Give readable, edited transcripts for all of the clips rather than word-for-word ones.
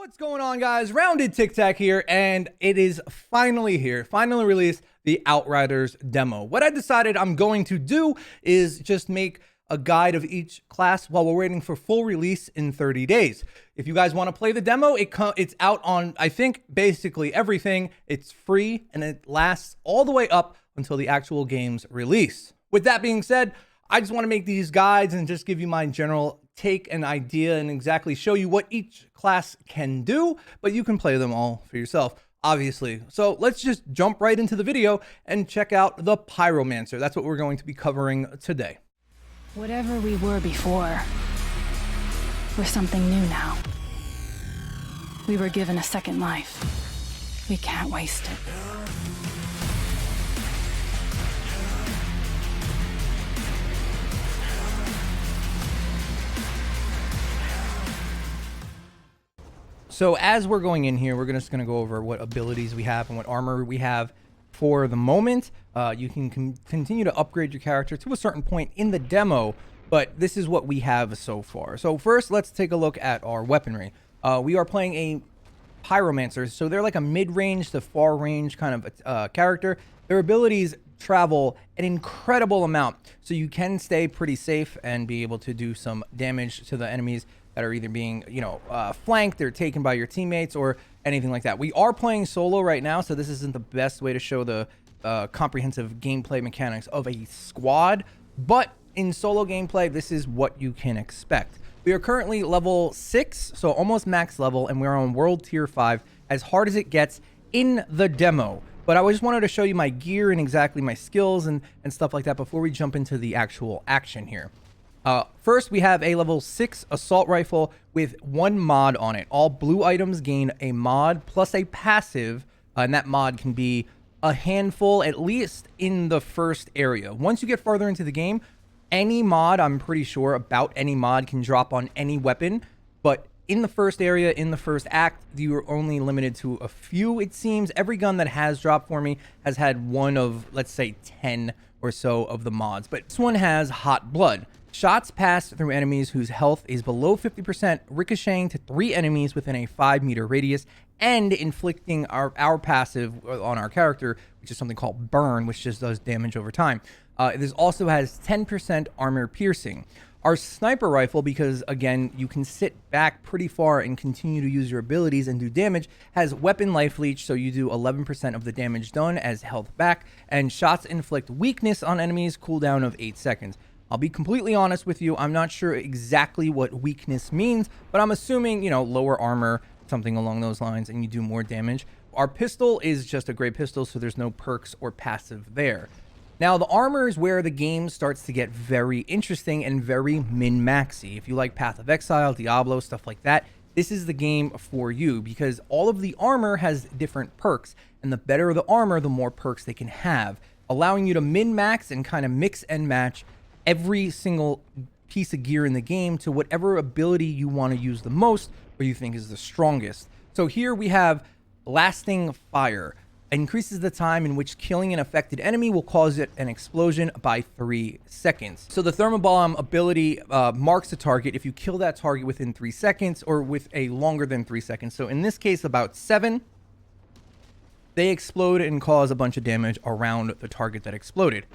What's going on, guys? Rounded TikTak here, and it is finally here, finally released, the Outriders demo. What I decided I'm going to do is just make a guide of each class while we're waiting for full release in 30 days. If you guys want to play the demo, it's out on, I think, basically everything. It's free, and it lasts all the way up until the actual game's release. With that being said, I just want to make these guides and just give you my general take an idea and exactly show you what each class can do, but you can play them all for yourself, obviously. So let's just jump right into the video and check out the Pyromancer. That's what we're going to be covering today. Whatever we were before, we're something new now. We were given a second life. We can't waste it. So as we're going in here, we're just going to go over what abilities we have and what armor we have for the moment. You can continue to upgrade your character to a certain point in the demo, but this is what we have so far. So first, let's take a look at our weaponry. We are playing a Pyromancer, so they're like a mid-range to far-range kind of character. Their abilities travel an incredible amount, so you can stay pretty safe and be able to do some damage to the enemies that are either being, flanked or taken by your teammates or anything like that. We are playing solo right now, so this isn't the best way to show the comprehensive gameplay mechanics of a squad, but in solo gameplay, this is what you can expect. We are currently level 6, so almost max level, and we're on World Tier 5, as hard as it gets in the demo. But I just wanted to show you my gear and exactly my skills and stuff like that before we jump into the actual action here. First, we have a level 6 assault rifle with 1 mod on it. All blue items gain a mod plus a passive, and that mod can be a handful, at least in the first area. Once you get farther into the game, any mod, I'm pretty sure about any mod, can drop on any weapon, but in the first area, in the first act, you are only limited to a few, it seems. Every gun that has dropped for me has had one of, let's say, 10 or so of the mods, but this one has Hot Blood. Shots passed through enemies whose health is below 50%, ricocheting to 3 enemies within a 5-meter radius, and inflicting our passive on our character, which is something called Burn, which just does damage over time. This also has 10% armor piercing. Our sniper rifle, because again, you can sit back pretty far and continue to use your abilities and do damage, has weapon life leech, so you do 11% of the damage done as health back, and shots inflict weakness on enemies, cooldown of 8 seconds. I'll be completely honest with you, I'm not sure exactly what weakness means, but I'm assuming, lower armor, something along those lines, and you do more damage. Our pistol is just a great pistol, so there's no perks or passive there. Now, the armor is where the game starts to get very interesting and very min-maxy. If you like Path of Exile, Diablo, stuff like that, this is the game for you, because all of the armor has different perks, and the better the armor, the more perks they can have, allowing you to min-max and kind of mix and match every single piece of gear in the game to whatever ability you want to use the most or you think is the strongest. So here we have Lasting Fire. Increases the time in which killing an affected enemy will cause it an explosion by 3 seconds. So the Thermal Bomb ability marks a target if you kill that target within 3 seconds or with a longer than 3 seconds. So in this case, about 7. They explode and cause a bunch of damage around the target that exploded.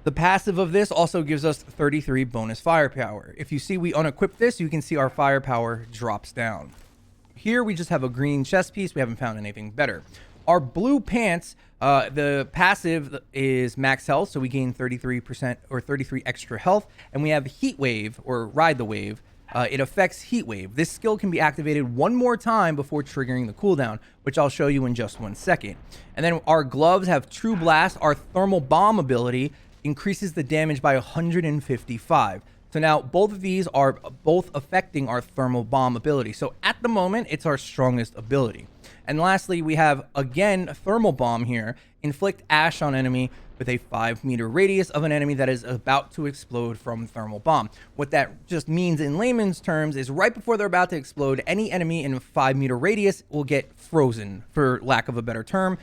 The passive of this also gives us 33 bonus firepower. If you see we unequip this, you can see our firepower drops down. Here we just have a green chest piece. We haven't found anything better. Our blue pants, the passive is max health, so we gain 33% or 33 extra health. And we have Heat Wave, or Ride the Wave. It affects Heat Wave. This skill can be activated one more time before triggering the cooldown, which I'll show you in just 1 second. And then our gloves have True Blast. Our Thermal Bomb ability increases the damage by 155. So now both of these are both affecting our Thermal Bomb ability. So at the moment, it's our strongest ability. And lastly, we have, again, Thermal Bomb here. Inflict ash on enemy with a 5-meter radius of an enemy that is about to explode from Thermal Bomb. What that just means in layman's terms is right before they're about to explode, any enemy in a 5-meter radius will get frozen, for lack of a better term.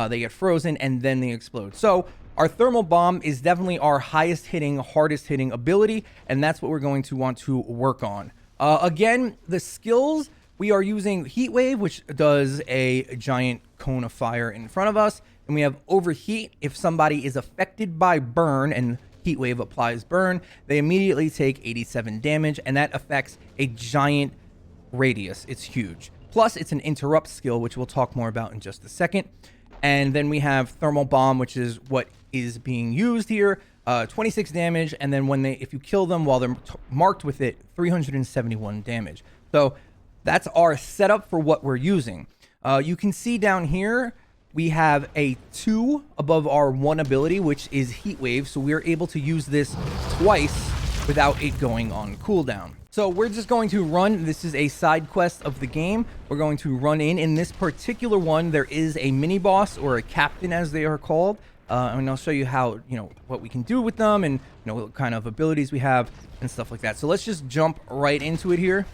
They get frozen and then they explode. So our Thermal Bomb is definitely our highest hitting, hardest hitting ability, and that's what we're going to want to work on. Again, the skills We are using Heat Wave, which does a giant cone of fire in front of us. And we have Overheat. If somebody is affected by burn and Heat Wave applies burn, they immediately take 87 damage, and that affects a giant radius. It's huge. Plus, it's an interrupt skill, which we'll talk more about in just a second. And then we have Thermal Bomb, which is what is being used here. 26 damage, and then if you kill them while they're marked with it, 371 damage. So that's our setup for what we're using. You can see down here we have a 2 above our 1 ability, which is Heat Wave. So we're able to use this twice without it going on cooldown. So we're just going to run. This is a side quest of the game. We're going to run in this particular one. There is a mini boss, or a captain as they are called. And I'll show you how, what we can do with them, and what kind of abilities we have and stuff like that. So let's just jump right into it here.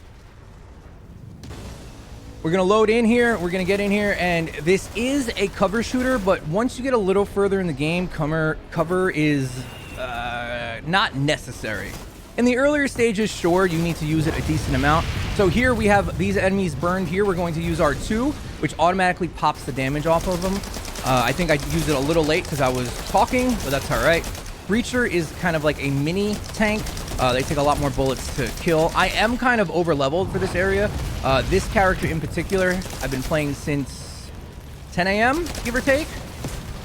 We're going to load in here. We're going to get in here, and this is a cover shooter, but once you get a little further in the game, cover is not necessary. In the earlier stages, sure, you need to use it a decent amount. So here we have these enemies burned here. We're going to use our 2, which automatically pops the damage off of them. I think I used it a little late because I was talking, but that's all right. Breacher is kind of like a mini tank. They take a lot more bullets to kill. I am kind of over leveled for this area. This character in particular, I've been playing since 10 a.m., give or take.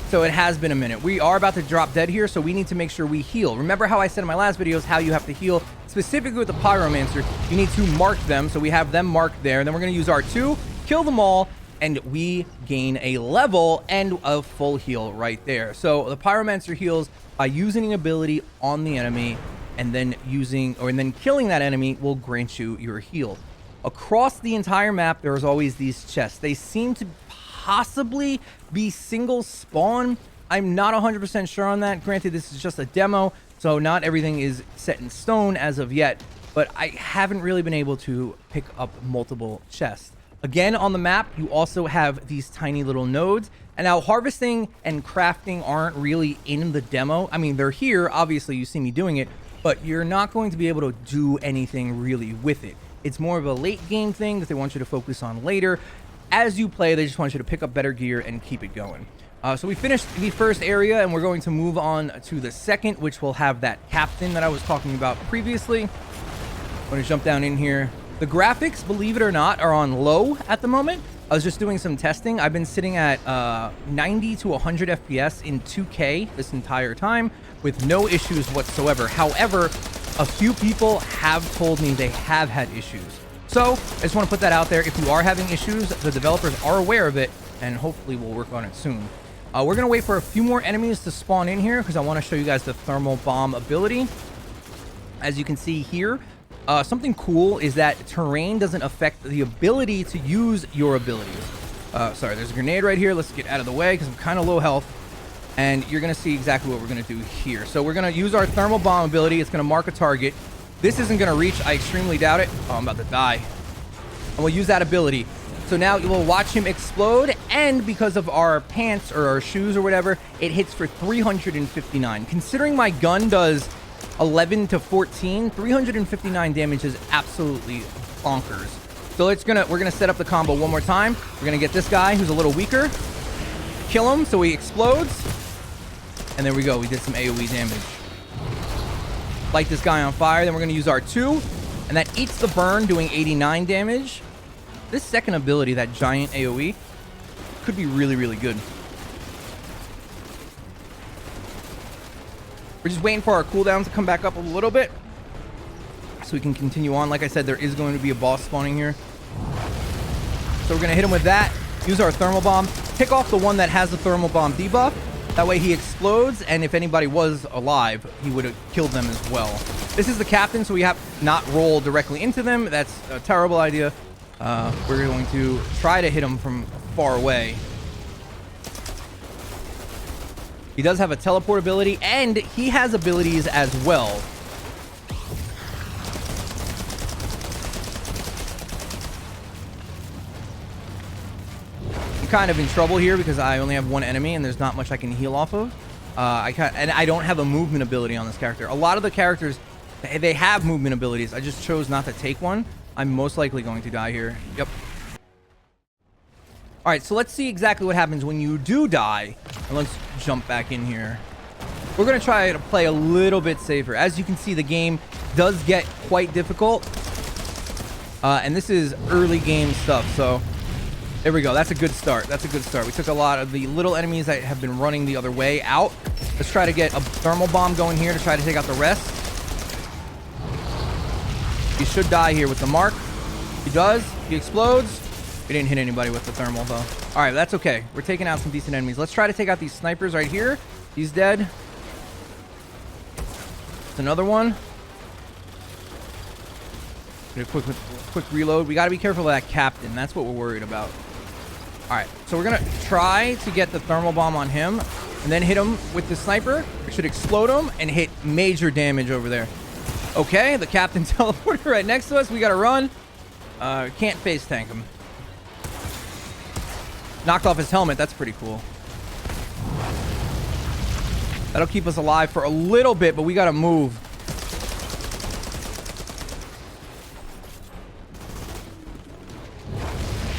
So it has been a minute. We are about to drop dead here, so we need to make sure we heal. Remember how I said in my last videos how you have to heal? Specifically with the Pyromancer, you need to mark them. So we have them marked there. And then we're going to use our 2, kill them all, and we gain a level and a full heal right there. So the Pyromancer heals by using an ability on the enemy, and then killing that enemy will grant you your heal. Across the entire map, there's always these chests. They seem to possibly be single spawn. I'm not 100% sure on that. Granted, this is just a demo, so not everything is set in stone as of yet, but I haven't really been able to pick up multiple chests. Again, on the map, you also have these tiny little nodes. And now harvesting and crafting aren't really in the demo. I mean, they're here. Obviously, you see me doing it, but you're not going to be able to do anything really with it. It's more of a late game thing that they want you to focus on later. As you play, they just want you to pick up better gear and keep it going. So we finished the first area, and we're going to move on to the second, which will have that captain that I was talking about previously. I'm going to jump down in here. The graphics, believe it or not, are on low at the moment. I was just doing some testing. I've been sitting at 90 to 100 FPS in 2K this entire time with no issues whatsoever. However, a few people have told me they have had issues. So I just want to put that out there. If you are having issues, the developers are aware of it, and hopefully we'll work on it soon. We're going to wait for a few more enemies to spawn in here because I want to show you guys the thermal bomb ability. As you can see here, something cool is that terrain doesn't affect the ability to use your abilities. Sorry, there's a grenade right here. Let's get out of the way because I'm kind of low health. And you're going to see exactly what we're going to do here. So we're going to use our thermal bomb ability. It's going to mark a target. This isn't going to reach. I extremely doubt it. Oh, I'm about to die. And we'll use that ability. So now you will watch him explode. And because of our pants or our shoes or whatever, it hits for 359. Considering my gun does 11 to 14, 359 damage is absolutely bonkers. So we're gonna set up the combo one more time. We're gonna get this guy who's a little weaker, kill him so he explodes, and there we go. We did some AoE damage. Light this guy on fire. Then we're gonna use our 2, and that eats the burn, doing 89 damage. This second ability, that giant AoE, could be really, really good. We're just waiting for our cooldown to come back up a little bit so we can continue on. Like I said, there is going to be a boss spawning here. So we're going to hit him with that, use our thermal bomb, pick off the one that has the thermal bomb debuff. That way he explodes, and if anybody was alive, he would have killed them as well. This is the captain, so we have not roll directly into them. That's a terrible idea. We're going to try to hit him from far away. He does have a teleport ability, and he has abilities as well. I'm kind of in trouble here because I only have one enemy, and there's not much I can heal off of. And I don't have a movement ability on this character. A lot of the characters, they have movement abilities. I just chose not to take one. I'm most likely going to die here. Yep. All right, so let's see exactly what happens when you do die. And let's jump back in here. We're going to try to play a little bit safer. As you can see, the game does get quite difficult. And this is early game stuff, so there we go. That's a good start. That's a good start. We took a lot of the little enemies that have been running the other way out. Let's try to get a thermal bomb going here to try to take out the rest. He should die here with the mark. He does. He explodes. We didn't hit anybody with the thermal, though. All right, that's okay. We're taking out some decent enemies. Let's try to take out these snipers right here. He's dead. It's another one. Get a quick reload. We got to be careful of that captain. That's what we're worried about. All right, so we're going to try to get the thermal bomb on him and then hit him with the sniper. We should explode him and hit major damage over there. Okay, the captain teleported right next to us. We got to run. Can't face tank him. Knocked off his helmet. That's pretty cool. That'll keep us alive for a little bit, but we got to move.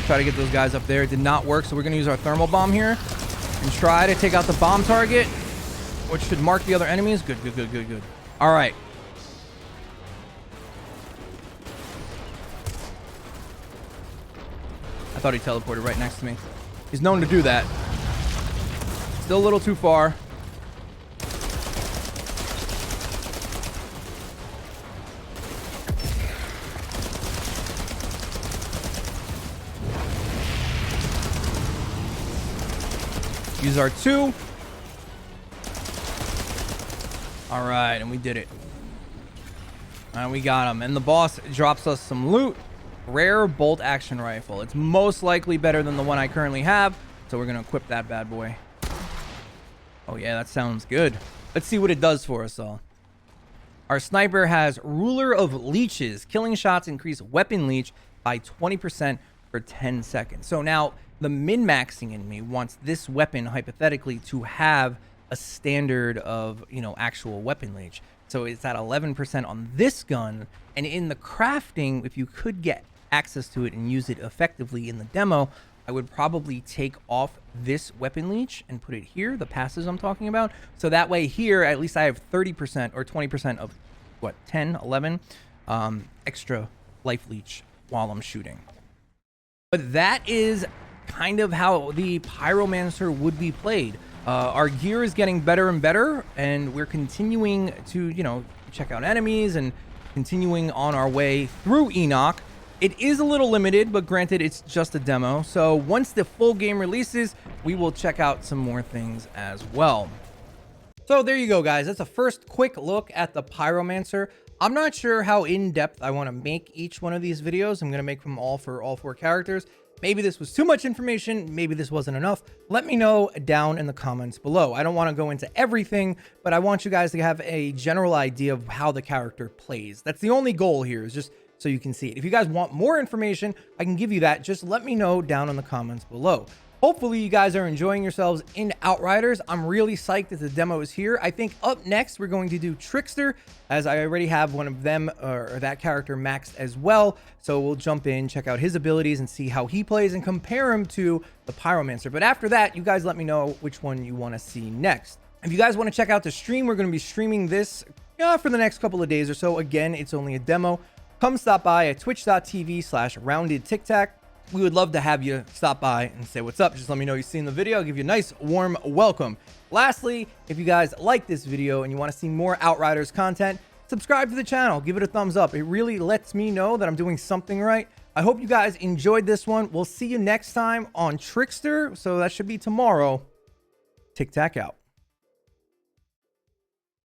Try to get those guys up there. It did not work, so we're going to use our thermal bomb here and try to take out the bomb target, which should mark the other enemies. Good, good, good, good, good. All right. I thought he teleported right next to me. He's known to do that. Still a little too far. Use our 2. All right, and we did it. And we got him. And the boss drops us some loot. Rare bolt action rifle. It's most likely better than the one I currently have, so we're going to equip that bad boy. Oh, yeah, that sounds good. Let's see what it does for us all. Our sniper has Ruler of Leeches. Killing shots increase weapon leech by 20% for 10 seconds. So now the min-maxing in me wants this weapon hypothetically to have a standard of, you know, actual weapon leech. So it's at 11% on this gun, and in the crafting, if you could get access to it and use it effectively in the demo, I would probably take off this weapon leech and put it here, the passes I'm talking about. So that way here, at least I have 30% or 20% of what, 10, 11 extra life leech while I'm shooting. But that is kind of how the Pyromancer would be played. Our gear is getting better and better, and we're continuing to, you know, check out enemies and continuing on our way through Enoch. It is a little limited, but granted, it's just a demo. So once the full game releases, we will check out some more things as well. So there you go, guys. That's a first quick look at the Pyromancer. I'm not sure how in-depth I want to make each one of these videos. I'm going to make them all for all 4 characters. Maybe this was too much information. Maybe this wasn't enough. Let me know down in the comments below. I don't want to go into everything, but I want you guys to have a general idea of how the character plays. That's the only goal here, is just so you can see it. If you guys want more information, I can give you that. Just let me know down in the comments below. Hopefully you guys are enjoying yourselves in Outriders. I'm really psyched that the demo is here. I think up next we're going to do Trickster, as I already have one of them or that character maxed as well. So we'll jump in, check out his abilities and see how he plays and compare him to the Pyromancer. But after that, you guys let me know which one you want to see next. If you guys want to check out the stream, we're going to be streaming this for the next couple of days or so. Again, it's only a demo. Come stop by at twitch.tv/roundedtiktak. We would love to have you stop by and say what's up. Just let me know you've seen the video. I'll give you a nice warm welcome. Lastly, if you guys like this video and you want to see more Outriders content, subscribe to the channel. Give it a thumbs up. It really lets me know that I'm doing something right. I hope you guys enjoyed this one. We'll see you next time on Trickster. So that should be tomorrow. TikTak out.